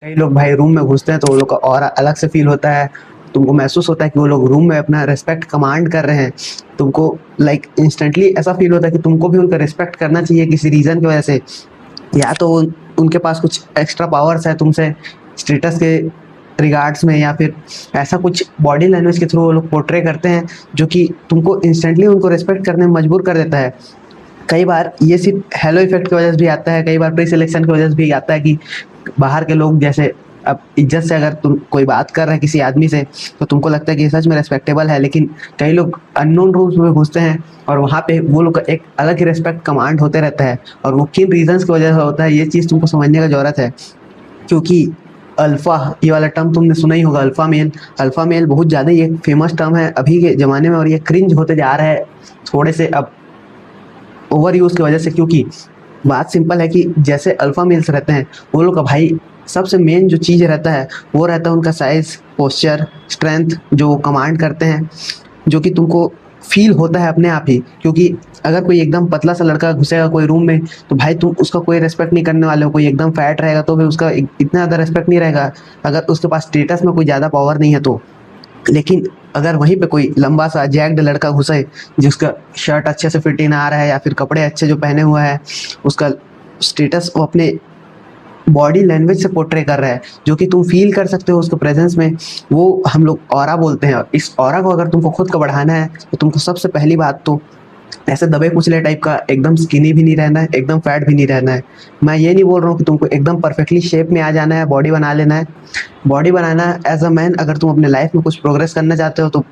कई लोग भाई रूम में घुसते हैं तो वो लोग का ऑरा अलग से फील होता है। तुमको महसूस होता है कि वो लोग रूम में अपना रिस्पेक्ट कमांड कर रहे हैं। तुमको लाइक इंस्टेंटली ऐसा फील होता है कि तुमको भी उनका रिस्पेक्ट करना चाहिए किसी रीजन की वजह से। या तो उनके पास कुछ एक्स्ट्रा पावर्स है तुमसे स्टेटस के रिगार्ड्स में, या फिर ऐसा कुछ बॉडी लैंग्वेज के थ्रू वो लोग पोर्ट्रे करते हैं जो कि तुमको इंस्टेंटली उनको रिस्पेक्ट करने में मजबूर कर देता है। कई बार ये सिर्फ हेलो इफेक्ट की वजह से भी आता है, कई बार प्री सिलेक्शन की वजह से भी आता है कि बाहर के लोग जैसे अब इज्जत से अगर तुम कोई बात कर रहे हैं किसी आदमी से तो तुमको लगता है कि ये सच में रेस्पेक्टेबल है, लेकिन कई लोग अननोन रूम्स में घुसते हैं और वहाँ पे वो लोग का एक अलग ही रिस्पेक्ट कमांड होते रहता है। और वो किन रीजंस की वजह से होता है ये चीज़ तुमको समझने का जरूरत है। क्योंकि अल्फा ये वाला टर्म तुमने सुना ही होगा, अल्फा मेल। अल्फा मेल बहुत ज़्यादा ही एक फेमस टर्म है अभी के ज़माने में, और ये क्रिंज होते जा रहा है थोड़े से अब ओवर यूज की वजह से। क्योंकि बात सिंपल है कि जैसे अल्फा मेल्स रहते हैं वो लोग का भाई सबसे मेन जो चीज़ रहता है वो रहता है उनका साइज, पोस्चर, स्ट्रेंथ जो वो कमांड करते हैं, जो कि तुमको फील होता है अपने आप ही। क्योंकि अगर कोई एकदम पतला सा लड़का घुसेगा कोई रूम में तो भाई तुम उसका कोई रेस्पेक्ट नहीं करने वाले हो। कोई एकदम फैट रहेगा तो फिर उसका इतना ज़्यादा रेस्पेक्ट नहीं रहेगा अगर उसके पास स्टेटस में कोई ज़्यादा पावर नहीं है तो। लेकिन अगर वहीं पे कोई लंबा सा जैक्ड लड़का घुसे जिसका शर्ट अच्छे से फिट इन आ रहा है या फिर कपड़े अच्छे जो पहने हुआ है, उसका स्टेटस वो अपने बॉडी लैंग्वेज से पोर्ट्रे कर रहा है जो कि तुम फील कर सकते हो उसके प्रेजेंस में, वो हम लोग ऑरा बोलते हैं। और इस ऑरा को अगर तुमको खुद को बढ़ाना है तो तुमको सबसे पहली बात तो ऐसे दबे कुचले टाइप का एकदम स्किनी भी नहीं रहना है, एकदम फैट भी नहीं रहना है। मैं ये नहीं बोल रहा हूँ कि तुमको एकदम परफेक्टली शेप में आ जाना है, बॉडी बना लेना है। बॉडी बनाना एज अ मैन, अगर तुम अपने लाइफ में कुछ प्रोग्रेस करना चाहते हो तो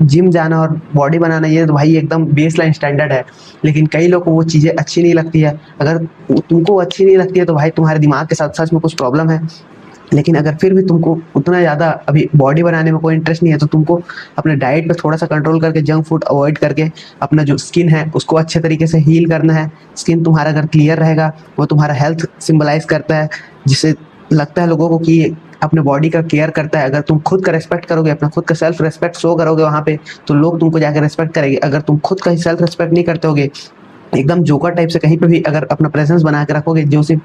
जिम जाना और बॉडी बनाना ये तो भाई एकदम बेस लाइन स्टैंडर्ड है। लेकिन कई लोगों को वो चीज़ें अच्छी नहीं लगती है। अगर तुमको वो अच्छी नहीं लगती है तो भाई तुम्हारे दिमाग के साथ सच में कुछ प्रॉब्लम है। लेकिन अगर फिर भी तुमको उतना ज़्यादा अभी बॉडी बनाने में कोई इंटरेस्ट नहीं है तो तुमको अपने डाइट पे थोड़ा सा कंट्रोल करके जंक फूड अवॉइड करके अपना जो स्किन है उसको अच्छे तरीके से हील करना है। स्किन तुम्हारा अगर क्लियर रहेगा वो तुम्हारा हेल्थ सिंबलाइज करता है, जिससे लगता है लोगों को कि अपने बॉडी का केयर करता है। अगर तुम खुद का रेस्पेक्ट करोगे, अपना खुद का सेल्फ रेस्पेक्ट शो करोगे वहाँ पे, तो लोग तुमको जाकर रेस्पेक्ट करेंगे। अगर तुम खुद का ही सेल्फ रेस्पेक्ट नहीं करते होगे, एकदम जोकर टाइप से कहीं पे भी अगर अपना प्रेजेंस बना के रखोगे जो सिर्फ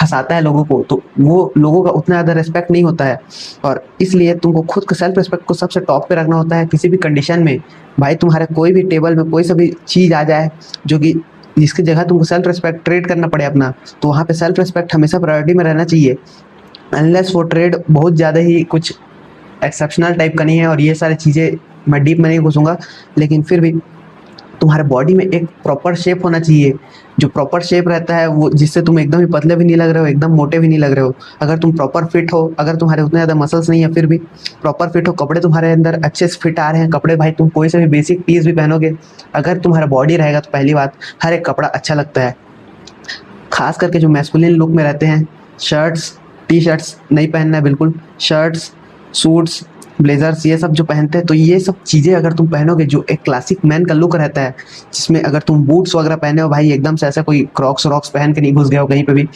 हंसाता है लोगों को, तो वो लोगों का उतना ज़्यादा रिस्पेक्ट नहीं होता है। और इसलिए तुमको खुद के सेल्फ रिस्पेक्ट को सबसे टॉप पे रखना होता है किसी भी कंडीशन में। भाई तुम्हारे कोई भी टेबल में कोई सा भी चीज़ आ जाए जो कि जिसकी जगह तुमको सेल्फ रिस्पेक्ट ट्रेड करना पड़े अपना, तो वहाँ पे सेल्फ रिस्पेक्ट हमेशा प्रायोरिटी में रहना चाहिए। अनलेस वो ट्रेड बहुत ज़्यादा ही कुछ एक्सेप्शनल टाइप का नहीं है, और ये सारी चीज़ें मैं डीप में नहीं घुसूंगा। लेकिन फिर भी तुम्हारे बॉडी में एक प्रॉपर शेप होना चाहिए। जो प्रॉपर शेप रहता है वो जिससे तुम एकदम ही पतले भी नहीं लग रहे हो, एकदम मोटे भी नहीं लग रहे हो। अगर तुम प्रॉपर फिट हो, अगर तुम्हारे उतने ज़्यादा मसल्स नहीं है फिर भी प्रॉपर फिट हो, कपड़े तुम्हारे अंदर अच्छे से फिट आ रहे हैं, कपड़े भाई तुम कोई से भी बेसिक पीस भी पहनोगे, अगर तुम्हारा बॉडी रहेगा तो पहली बात हर एक कपड़ा अच्छा लगता है। खास करके जो मैस्कुलिन लुक में रहते हैं, शर्ट्स टी शर्ट्स नहीं पहनना है बिल्कुल। शर्ट्स, सूट्स, ब्लेजर्स ये सब जो पहनते हैं, तो ये सब चीज़ें अगर तुम पहनोगे जो एक क्लासिक मैन का लुक रहता है, जिसमें अगर तुम बूट्स वगैरह पहने हो भाई एकदम से ऐसा कोई क्रॉक्स रॉक्स पहन के नहीं घुस गए हो कहीं पे भी,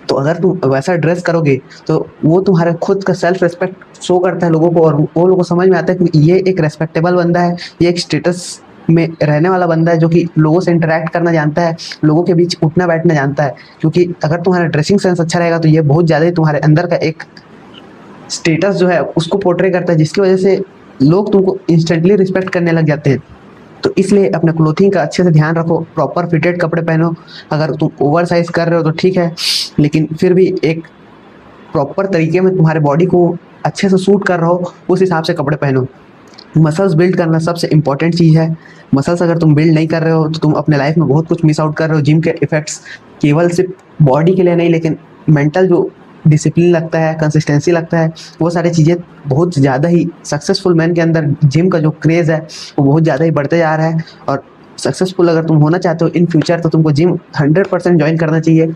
तो अगर तुम वैसा ड्रेस करोगे तो वो तुम्हारे खुद का सेल्फ रिस्पेक्ट शो करता है लोगों को। और वो लोगों को समझ में आता है कि ये एक रेस्पेक्टेबल बंदा है, ये एक स्टेटस में रहने वाला बंदा है जो कि लोगों से इंटरेक्ट करना जानता है, लोगों के बीच उठना बैठना जानता है। क्योंकि अगर तुम्हारा ड्रेसिंग सेंस अच्छा रहेगा तो ये बहुत ज़्यादा ही तुम्हारे अंदर का एक स्टेटस जो है उसको पोर्ट्रे करता है, जिसकी वजह से लोग तुमको इंस्टेंटली रिस्पेक्ट करने लग जाते हैं। तो इसलिए अपने क्लोथिंग का अच्छे से ध्यान रखो, प्रॉपर फिटेड कपड़े पहनो। अगर तुम ओवर साइज कर रहे हो तो ठीक है, लेकिन फिर भी एक प्रॉपर तरीके में तुम्हारे बॉडी को अच्छे से सूट कर रहा हो उस हिसाब से कपड़े पहनो। मसल्स बिल्ड करना सबसे इंपॉर्टेंट चीज़ है। मसल्स अगर तुम बिल्ड नहीं कर रहे हो तो तुम अपने लाइफ में बहुत कुछ मिस आउट कर रहे हो। जिम के इफेक्ट्स केवल सिर्फ बॉडी के लिए नहीं, लेकिन मेंटल जो डिसिप्लिन लगता है, कंसिस्टेंसी लगता है, वो सारी चीज़ें बहुत ज़्यादा ही सक्सेसफुल मैन के अंदर जिम का जो क्रेज़ है वो बहुत ज़्यादा ही बढ़ते जा रहा है। और सक्सेसफुल अगर तुम होना चाहते हो इन फ्यूचर तो तुमको जिम 100% ज्वाइन करना चाहिए।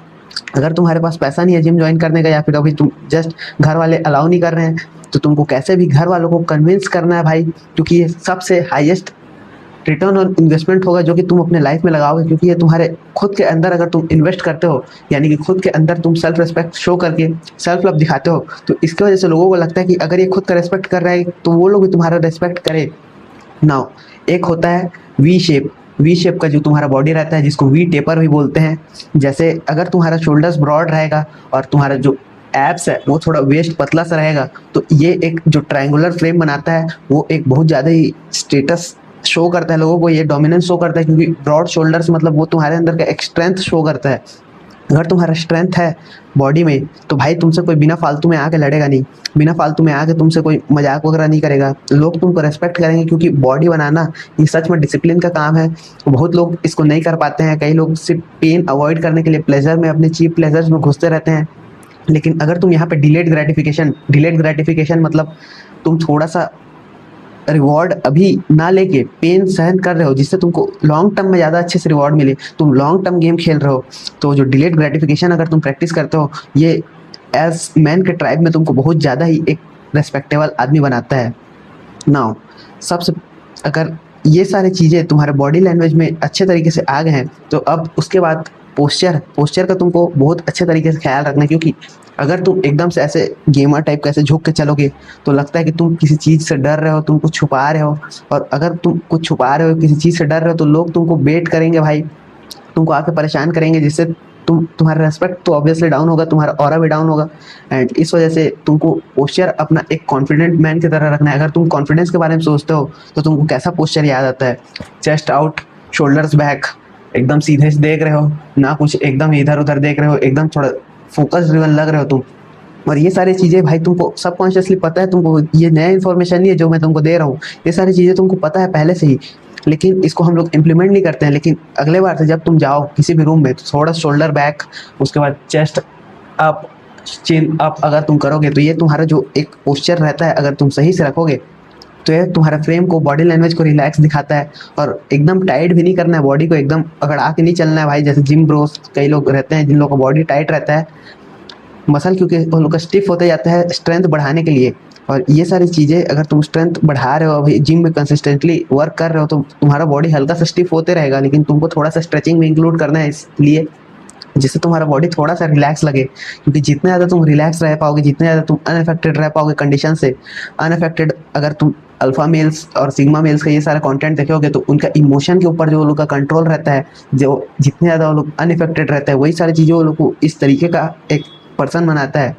अगर तुम्हारे पास पैसा नहीं है जिम ज्वाइन करने का, या फिर अभी तुम जस्ट घर वाले अलाउ नहीं कर रहे हैं, तो तुमको कैसे भी घर वालों को कन्विंस करना है भाई। क्योंकि ये सबसे हाईएस्ट रिटर्न ऑन इन्वेस्टमेंट होगा जो कि तुम अपने लाइफ में लगाओगे। क्योंकि ये तुम्हारे खुद के अंदर अगर तुम इन्वेस्ट करते हो, यानी कि खुद के अंदर तुम सेल्फ रिस्पेक्ट शो करके सेल्फ लव दिखाते हो, तो इसकी वजह से लोगों को लगता है कि अगर ये खुद का रिस्पेक्ट कर रहा है तो वो लोग भी तुम्हारा रिस्पेक्ट करे। नाउ एक होता है वी शेप। वी शेप का जो तुम्हारा बॉडी रहता है जिसको वी टेपर भी बोलते हैं। जैसे अगर तुम्हारा शोल्डर्स ब्रॉड रहेगा और तुम्हारा जो एब्स है वो थोड़ा वेस्ट पतला सा रहेगा, तो ये एक जो ट्रायंगुलर फ्रेम बनाता है वो एक बहुत ज़्यादा ही स्टेटस शो करता है लोगों को, ये डोमिनेंस शो करता है, क्योंकि ब्रॉड शोल्डर्स मतलब वो तुम्हारे अंदर का एक स्ट्रेंथ शो करता है। अगर तुम्हारा स्ट्रेंथ है बॉडी में तो भाई तुमसे कोई बिना फालतू में आके लड़ेगा नहीं, बिना फालतू में आके तुमसे कोई मजाक वगैरह नहीं करेगा, लोग तुमको रेस्पेक्ट करेंगे, क्योंकि बॉडी बनाना ये सच में डिसिप्लिन का काम है। बहुत लोग इसको नहीं कर पाते हैं, कई लोग सिर्फ पेन अवॉइड करने के लिए प्लेजर में, अपने चीप प्लेजर्स में घुसते रहते हैं। लेकिन अगर तुम यहाँ पे डिलेड ग्रेटिफिकेशन मतलब तुम थोड़ा सा रिवॉर्ड अभी ना लेके पेन सहन कर रहे हो, जिससे तुमको लॉन्ग टर्म में ज़्यादा अच्छे से रिवॉर्ड मिले, तुम लॉन्ग टर्म गेम खेल रहे हो, तो जो डिलेड ग्रेटिफिकेशन अगर तुम प्रैक्टिस करते हो, ये एज मैन के ट्राइब में तुमको बहुत ज़्यादा ही एक रेस्पेक्टेबल आदमी बनाता है। नाउ सबसे अगर ये सारी चीज़ें तुम्हारे बॉडी लैंग्वेज में अच्छे तरीके से आ गए हैं, तो अब उसके बाद पोस्चर का तुमको बहुत अच्छे तरीके से ख्याल रखना है, क्योंकि अगर तुम एकदम से ऐसे गेमर टाइप का ऐसे झुक के चलोगे तो लगता है कि तुम किसी चीज़ से डर रहे हो, तुम कुछ छुपा रहे हो, और अगर तुम कुछ छुपा रहे हो, किसी चीज़ से डर रहे हो, तो लोग तुमको बेट करेंगे भाई, तुमको आके परेशान करेंगे, जिससे तुम्हारा रेस्पेक्ट तो ऑब्वियसली डाउन होगा, तुम्हारा ऑरा भी डाउन होगा। एंड इस वजह से तुमको पोस्चर अपना एक कॉन्फिडेंट मैन की तरह रखना है। अगर तुम कॉन्फिडेंस के बारे में सोचते हो तो तुमको कैसा पोस्चर याद आता है? चेस्ट आउट, शोल्डर्स बैक, एकदम सीधे से देख रहे हो ना, कुछ एकदम इधर उधर देख रहे हो, एकदम थोड़ा फोकस ड्रिवन लग रहे हो तुम। और ये सारी चीज़ें भाई तुमको सबकॉन्शियसली पता है, तुमको ये नया इन्फॉर्मेशन नहीं है जो मैं तुमको दे रहा हूँ, ये सारी चीज़ें तुमको पता है पहले से ही, लेकिन इसको हम लोग इम्प्लीमेंट नहीं करते हैं। लेकिन अगले बार से जब तुम जाओ किसी भी रूम में तो थोड़ा शोल्डर बैक, उसके बाद चेस्ट अप, चिन अप अगर तुम करोगे तो ये तुम्हारा जो एक पोस्चर रहता है अगर तुम सही से रखोगे तो ये तुम्हारा फ्रेम को, बॉडी लैंग्वेज को रिलैक्स दिखाता है। और एकदम टाइट भी नहीं करना है बॉडी को, एकदम अगर आके नहीं चलना है भाई, जैसे जिम ब्रोस कई लोग रहते हैं जिन लोगों का बॉडी टाइट रहता है, मसल क्योंकि उन लोग का स्टिफ होते जाता है स्ट्रेंथ बढ़ाने के लिए। और ये सारी चीज़ें अगर तुम स्ट्रेंथ बढ़ा रहे हो भाई, जिम में कंसिस्टेंटली वर्क कर रहे हो, तो तुम्हारा बॉडी हल्का सा स्टिफ होते रहेगा, लेकिन तुमको थोड़ा सा स्ट्रेचिंग में इंक्लूड करना है इसलिए, जिससे तुम्हारा बॉडी थोड़ा सा रिलैक्स लगे। क्योंकि जितने ज़्यादा तुम रिलैक्स रह पाओगे, जितने ज़्यादा तुम अनअफेक्टेड रह पाओगे कंडीशन से, अनअफेक्टेड अगर तुम अल्फा मेल्स और सिग्मा मेल्स का ये सारा कंटेंट देखोगे तो उनका इमोशन के ऊपर जो लोग का कंट्रोल रहता है, जो जितने ज़्यादा वो लोग अनअफेक्टेड रहते हैं, वही सारी चीज़ें वो लोग को इस तरीके का एक पर्सन बनाता है।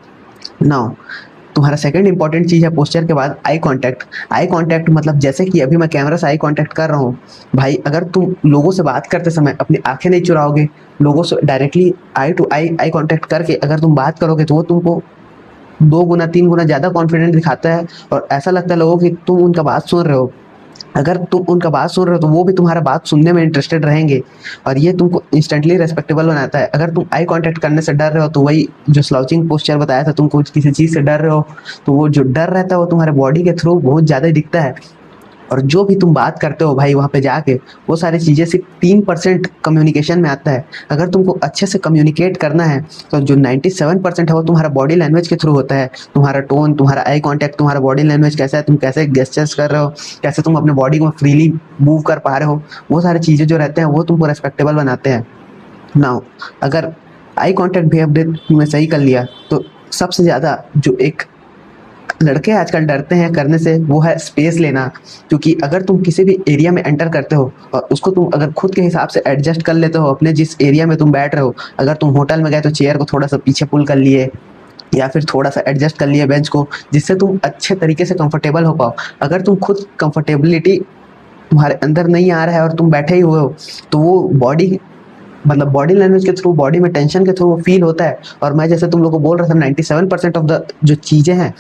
नाउ तुम्हारा सेकंड इंपॉर्टेंट चीज़ है पोस्चर के बाद आई कांटेक्ट। आई कांटेक्ट मतलब जैसे कि अभी मैं कैमरा से आई कांटेक्ट कर रहा हूँ भाई, अगर तुम लोगों से बात करते समय अपनी आंखें नहीं चुराओगे, लोगों से directly eye to eye contact करके अगर तुम बात करोगे तो वो तुमको 2 गुना 3 गुना ज़्यादा कॉन्फिडेंट दिखाता है, और ऐसा लगता है लोगों की तुम उनका बात सुन रहे हो। अगर तुम उनका बात सुन रहे हो तो वो भी तुम्हारा बात सुनने में इंटरेस्टेड रहेंगे, और ये तुमको इंस्टेंटली रेस्पेक्टेबल बनाता है। अगर तुम आई कांटेक्ट करने से डर रहे हो तो वही जो स्लाउचिंग पोस्चर बताया था, तुम कुछ किसी चीज़ से डर रहे हो तो वो जो डर रहता है वो तुम्हारे बॉडी के थ्रू बहुत ज़्यादा दिखता है। और जो भी तुम बात करते हो भाई वहाँ पे जाके, वो सारी चीज़ें सिर्फ 3% कम्युनिकेशन में आता है। अगर तुमको अच्छे से कम्युनिकेट करना है तो जो 97% है वो तुम्हारा बॉडी लैंग्वेज के थ्रू होता है। तुम्हारा टोन, तुम्हारा आई कांटेक्ट, तुम्हारा बॉडी लैंग्वेज कैसा है, तुम कैसे गेस्चर्स कर रहे हो, कैसे तुम अपने बॉडी को फ्रीली मूव कर पा रहे हो, वो सारी चीज़ें जो रहते हैं वो तुमको रेस्पेक्टेबल बनाते हैं। नाउ अगर आई कांटेक्ट भी अपडेट तुमने सही कर लिया तो सबसे ज़्यादा जो एक लड़के आजकल डरते हैं करने से वो है स्पेस लेना। क्योंकि अगर तुम किसी भी एरिया में एंटर करते हो और उसको तुम अगर खुद के हिसाब से एडजस्ट कर लेते हो अपने जिस एरिया में तुम बैठ रहे हो, अगर तुम होटल में गए तो चेयर को थोड़ा सा पीछे पुल कर लिए या फिर थोड़ा सा एडजस्ट कर लिए बेंच को, जिससे तुम अच्छे तरीके से कंफर्टेबल हो पाओ। अगर तुम खुद कंफर्टेबिलिटी तुम्हारे अंदर नहीं आ रहा है और तुम बैठे ही हुए हो तो वो बॉडी मतलब बॉडी लैंग्वेज के थ्रू, बॉडी में टेंशन के थ्रू वो फील होता है। और मैं जैसे तुम लोग को बोल रहा था 97% ऑफ द जो चीज़ें हैं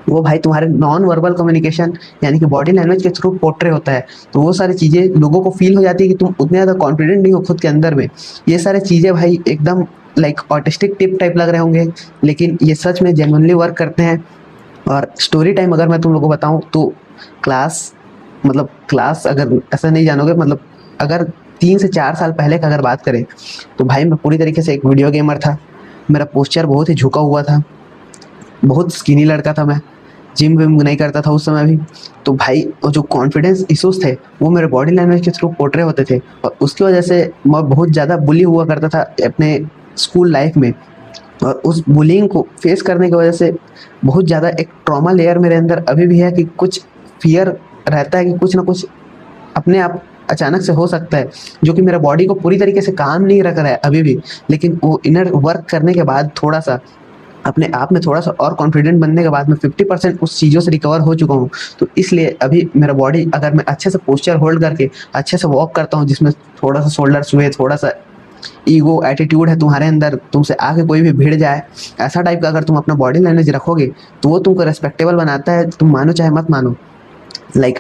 वो भाई तुम्हारे नॉन वर्बल कम्युनिकेशन यानी कि बॉडी लैंग्वेज के थ्रू पोर्ट्रे होता है। तो वो सारी चीज़ें लोगों को फील हो जाती है कि तुम उतने ज़्यादा कॉन्फिडेंट नहीं हो खुद के अंदर में। ये सारी चीज़ें भाई एकदम लाइक ऑटिस्टिक टिप टाइप लग रहे होंगे, लेकिन ये सच में जेन्युइनली वर्क करते हैं। और स्टोरी टाइम अगर मैं तुम लोगों को बताऊँ तो क्लास अगर ऐसा नहीं जानोगे, मतलब अगर 3 से 4 साल पहले का अगर बात करें तो भाई मैं पूरी तरीके से एक वीडियो गेमर था। मेरा पोस्चर बहुत ही झुका हुआ था, बहुत स्किनी लड़का था मैं, जिम विम नहीं करता था उस समय भी। तो भाई वो जो कॉन्फिडेंस इश्यूज थे वो मेरे बॉडी लैंग्वेज के थ्रू पोर्ट्रे होते थे, और उसकी वजह से मैं बहुत ज़्यादा बुली हुआ करता था अपने स्कूल लाइफ में। और उस बुलिंग को फेस करने की वजह से बहुत ज़्यादा एक ट्रॉमा लेयर मेरे अंदर अभी भी है कि कुछ फियर रहता है कि कुछ ना कुछ अपने आप अचानक से हो सकता है, जो कि मेरा बॉडी को पूरी तरीके से काम नहीं रख रहा है अभी भी। लेकिन वो इनर वर्क करने के बाद थोड़ा सा अपने आप में थोड़ा सा और कॉन्फिडेंट बनने के बाद मैं 50% उस चीज़ों से रिकवर हो चुका हूँ। तो इसलिए अभी मेरा बॉडी, अगर मैं अच्छे से पोस्चर होल्ड करके अच्छे से वॉक करता हूँ, जिसमें थोड़ा सा शोल्डर स्वे, थोड़ा सा ईगो एटीट्यूड है तुम्हारे अंदर, तुमसे आके कोई भी भिड़ जाए, ऐसा टाइप का अगर तुम अपना बॉडी लैंग्वेज रखोगे तो वो तुमको रेस्पेक्टेबल बनाता है, तुम मानो चाहे मत मानो।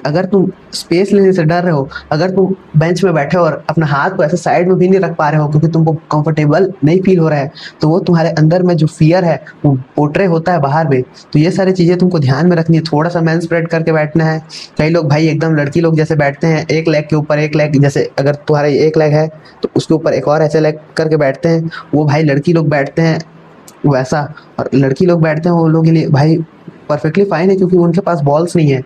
अगर तुम स्पेस लेने से डर रहे हो, अगर तुम बेंच में बैठे हो और अपना हाथ को ऐसे साइड में भी नहीं रख पा रहे हो क्योंकि तुमको कंफर्टेबल नहीं फील हो रहा है, तो वो तुम्हारे अंदर में जो फियर है वो पोर्ट्रे होता है बाहर में। तो ये सारी चीज़ें तुमको ध्यान में रखनी है। थोड़ा सा मैन स्प्रेड करके बैठना है। कई लोग भाई एकदम लड़की लोग जैसे बैठते हैं, एक लेग के ऊपर एक लेग, जैसे अगर तुम्हारा एक लेग है तो उसके ऊपर एक और ऐसे लेग करके बैठते हैं, वो भाई लड़की लोग बैठते हैं वैसा। और लड़की लोग बैठते हैं वो लोगों के लिए भाई परफेक्टली फाइन है, क्योंकि उनके पास बॉल्स नहीं है।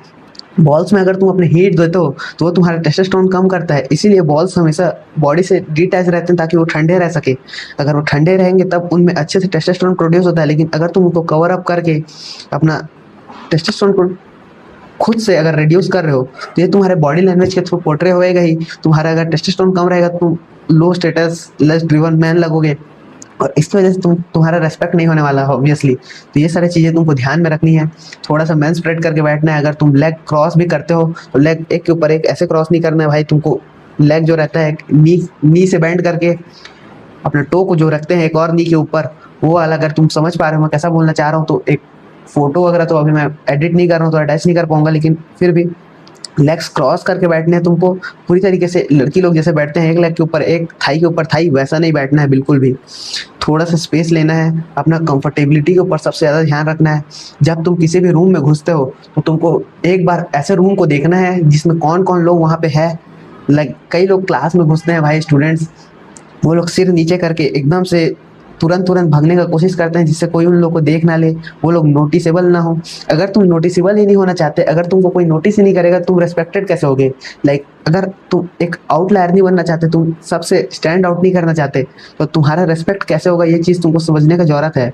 बॉल्स में अगर तुम अपने हीट देते हो तो वो तुम्हारा टेस्टोस्टेरोन कम करता है, इसीलिए बॉल्स हमेशा बॉडी से डिटैच रहते हैं ताकि वो ठंडे रह सके। अगर वो ठंडे रहेंगे तब उनमें अच्छे से टेस्टोस्टेरोन प्रोड्यूस होता है। लेकिन अगर तुम उनको कवर अप करके अपना टेस्टोस्टेरोन को खुद से अगर रिड्यूस कर रहे हो तो ये तुम्हारे बॉडी लैंग्वेज के थ्रू पोर्ट्रे होएगा ही। तुम्हारा अगर टेस्टोस्टेरोन कम रहेगा तो तुम लो स्टेटस लेस ड्रिवन मैन लगोगे, और इसकी वजह से तुम्हारा रेस्पेक्ट नहीं होने वाला ऑब्वियसली। तो ये सारी चीज़ें तुमको ध्यान में रखनी है। थोड़ा सा मैन स्प्रेड करके बैठना है। अगर तुम लेग क्रॉस भी करते हो तो लेग एक के ऊपर एक ऐसे क्रॉस नहीं करना है भाई। तुमको लेग जो रहता है नी से बैंड करके अपने टो को जो रखते हैं एक और नी के ऊपर, वो वाला, अगर तुम समझ पा रहे हो मैं कैसा बोलना चाह रहा हूँ। तो एक फोटो वगैरह तो अभी मैं एडिट नहीं कर रहा हूँ तो अटैच नहीं कर पाऊंगा, लेकिन फिर भी लेग्स क्रॉस करके बैठने हैं तुमको पूरी तरीके से। लड़की लोग जैसे बैठते हैं एक लेग के ऊपर एक, थाई के ऊपर थाई, वैसा नहीं बैठना है बिल्कुल भी। थोड़ा सा स्पेस लेना है, अपना कंफर्टेबिलिटी के ऊपर सबसे ज़्यादा ध्यान रखना है। जब तुम किसी भी रूम में घुसते हो तो तुमको एक बार ऐसे रूम को देखना है जिसमें कौन कौन लोग वहाँ पे है। कई लोग क्लास में घुसते हैं भाई, स्टूडेंट्स, वो लोग सिर नीचे करके एकदम से तुरंत तुरंत भागने का कोशिश करते हैं जिससे कोई उन लोग को देख ना ले, वो लोग नोटिसेबल ना हो। अगर तुम नोटिसेबल ही नहीं होना चाहते, अगर तुमको कोई नोटिस ही नहीं करेगा, तुम रेस्पेक्टेड कैसे होगे? अगर तुम एक आउटलायर नहीं बनना चाहते, तुम सबसे स्टैंड आउट नहीं करना चाहते, तो तुम्हारा रेस्पेक्ट कैसे होगा? ये चीज़ तुमको समझने का जरूरत है।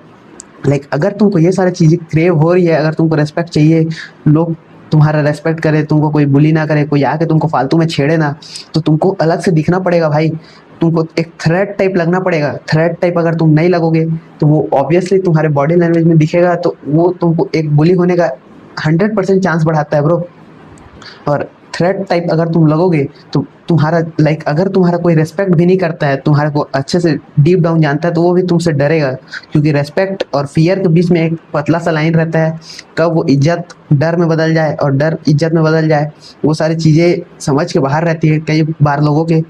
अगर तुमको ये सारी चीज़ें क्रेव हो रही है, अगर तुमको रेस्पेक्ट चाहिए, लोग तुम्हारा रेस्पेक्ट करे, तुमको कोई बुली ना करे, कोई आके तुमको फालतू में छेड़े ना, तो तुमको अलग से दिखना पड़ेगा भाई। तुमको एक थ्रेट टाइप लगना पड़ेगा। थ्रेट टाइप अगर तुम नहीं लगोगे तो वो ऑब्वियसली तुम्हारे बॉडी लैंग्वेज में दिखेगा, तो वो तुमको एक बुली होने का 100% चांस बढ़ाता है ब्रो। और थ्रेट टाइप अगर तुम लगोगे तो तुम्हारा अगर तुम्हारा कोई रेस्पेक्ट भी नहीं करता है, तुम्हारे को अच्छे से डीप डाउन जानता है, तो वो भी तुमसे डरेगा। क्योंकि रेस्पेक्ट और फियर के बीच में एक पतला सा लाइन रहता है, कब वो इज्जत डर में बदल जाए और डर इज्जत में बदल जाए, वो सारी चीज़ें समझ के बाहर रहती है कई बार लोगों के।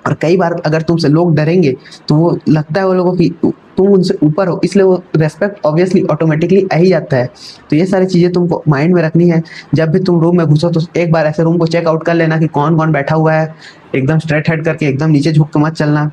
और कई बार अगर तुमसे लोग डरेंगे तो वो लगता है वो लोगों की तुम उनसे ऊपर हो, इसलिए वो रेस्पेक्ट ऑब्वियसली ऑटोमेटिकली आ ही जाता है। तो ये सारी चीज़ें तुमको माइंड में रखनी है। जब भी तुम रूम में घुसो तो एक बार ऐसे रूम को चेकआउट कर लेना कि कौन कौन बैठा हुआ है। एकदम स्ट्रेट हेड करके एकदम नीचे झुक के मत चलना,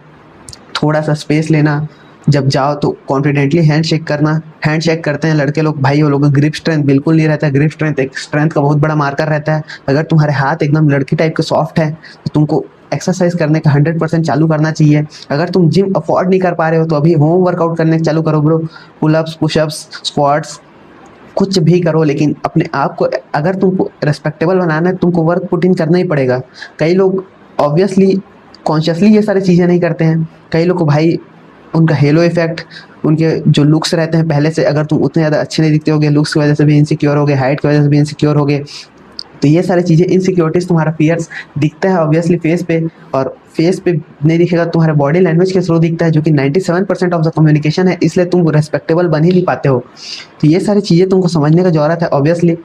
थोड़ा सा स्पेस लेना। जब जाओ तो कॉन्फिडेंटली हैंड शेक करना। हैंड शेक करते हैं लड़के लोग भाई, वो लोग का ग्रिप स्ट्रेंथ बिल्कुल नहीं रहता है। ग्रिप स्ट्रेंथ एक स्ट्रेंथ का बहुत बड़ा मार्कर रहता है। अगर तुम्हारे हाथ एकदम लड़की टाइप के सॉफ्ट है तो तुमको एक्सरसाइज करने का 100% चालू करना चाहिए। अगर तुम जिम अफोर्ड नहीं कर पा रहे हो तो अभी होम वर्कआउट करने चालू करो ब्रो। पुलअप्स, पुशअप्स, स्क्वाट्स, कुछ भी करो, लेकिन अपने आप को अगर तुमको रेस्पेक्टेबल बनाना है तुमको वर्क पुट इन करना ही पड़ेगा। कई लोग ऑब्वियसली कॉन्शियसली ये सारी चीज़ें नहीं करते हैं। कई लोग को भाई उनका हेलो इफेक्ट, उनके जो लुक्स रहते हैं पहले से, अगर तुम उतने ज़्यादा अच्छे नहीं दिखते होगे, लुक्स की वजह से भी इनसिक्योर होगे, हाइट की वजह से भी इनसिक्योर होगे, तो ये सारी चीज़ें इनसिक्योरिटीज तुम्हारा फियर्स दिखता है ऑब्वियसली फेस पे। और फेस पे नहीं दिखेगा, तुम्हारे बॉडी लैंग्वेज के थ्रू दिखता है, जो कि 97% ऑफ द कम्युनिकेशन है। इसलिए तुम रिस्पेक्टेबल बन ही नहीं पाते हो। तो ये सारी चीज़ें तुमको समझने का जरूरत है ऑब्वियसली।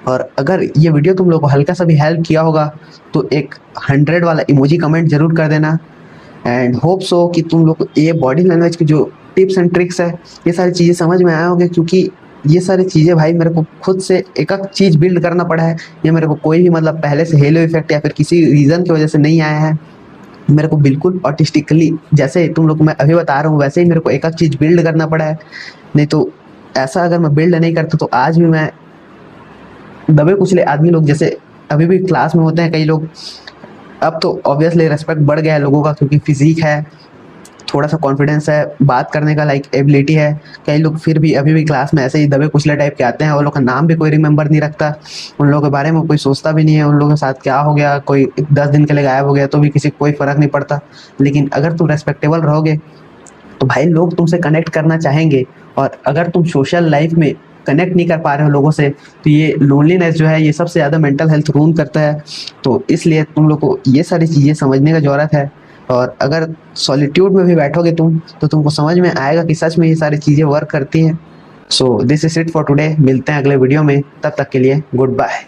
और अगर ये वीडियो तुम लोग को हल्का सा भी हेल्प किया होगा तो एक 100 वाला इमोजी कमेंट जरूर कर देना। एंड होप सो कि तुम लोग को ये बॉडी लैंग्वेज की जो टिप्स एंड ट्रिक्स है ये सारी चीज़ें समझ में आए होंगे, क्योंकि ये सारी चीज़ें भाई मेरे को खुद से एक एक चीज़ बिल्ड करना पड़ा है। ये मेरे को कोई भी पहले से हेलो इफेक्ट या फिर किसी रीज़न की वजह से नहीं आया है। मेरे को बिल्कुल ऑटिस्टिकली, जैसे तुम लोग को मैं अभी बता रहा हूँ वैसे ही मेरे को एक एक चीज़ बिल्ड करना पड़ा है। नहीं तो ऐसा अगर मैं बिल्ड नहीं करता तो आज भी मैं दबे कुचले आदमी लोग जैसे अभी भी क्लास में होते हैं कई लोग। अब तो ऑब्वियसली रेस्पेक्ट बढ़ गया है लोगों का, क्योंकि फिजिक है, थोड़ा सा कॉन्फिडेंस है, बात करने का एबिलिटी है। कई लोग फिर भी अभी भी क्लास में ऐसे ही दबे कुचले टाइप के आते हैं। वो लोग का नाम भी कोई रिमेंबर नहीं रखता, उन लोगों के बारे में कोई सोचता भी नहीं है, उन लोगों के साथ क्या हो गया, कोई 10 दिन के लिए गायब हो गया तो भी किसी को कोई फ़र्क नहीं पड़ता। लेकिन अगर तुम रेस्पेक्टेबल रहोगे तो भाई लोग तुमसे कनेक्ट करना चाहेंगे, और अगर तुम सोशल लाइफ में कनेक्ट नहीं कर पा रहे हो लोगों से, तो ये लोनलीनेस जो है ये सबसे ज़्यादा मेंटल हेल्थ रूइन करता है। तो इसलिए तुम लोग को ये सारी चीज़ें समझने का ज़रूरत है। और अगर सॉलिट्यूड में भी बैठोगे तुम, तो तुमको समझ में आएगा कि सच में ये सारी चीज़ें वर्क करती हैं। So this is it for today, मिलते हैं अगले वीडियो में, तब तक के लिए गुड बाय।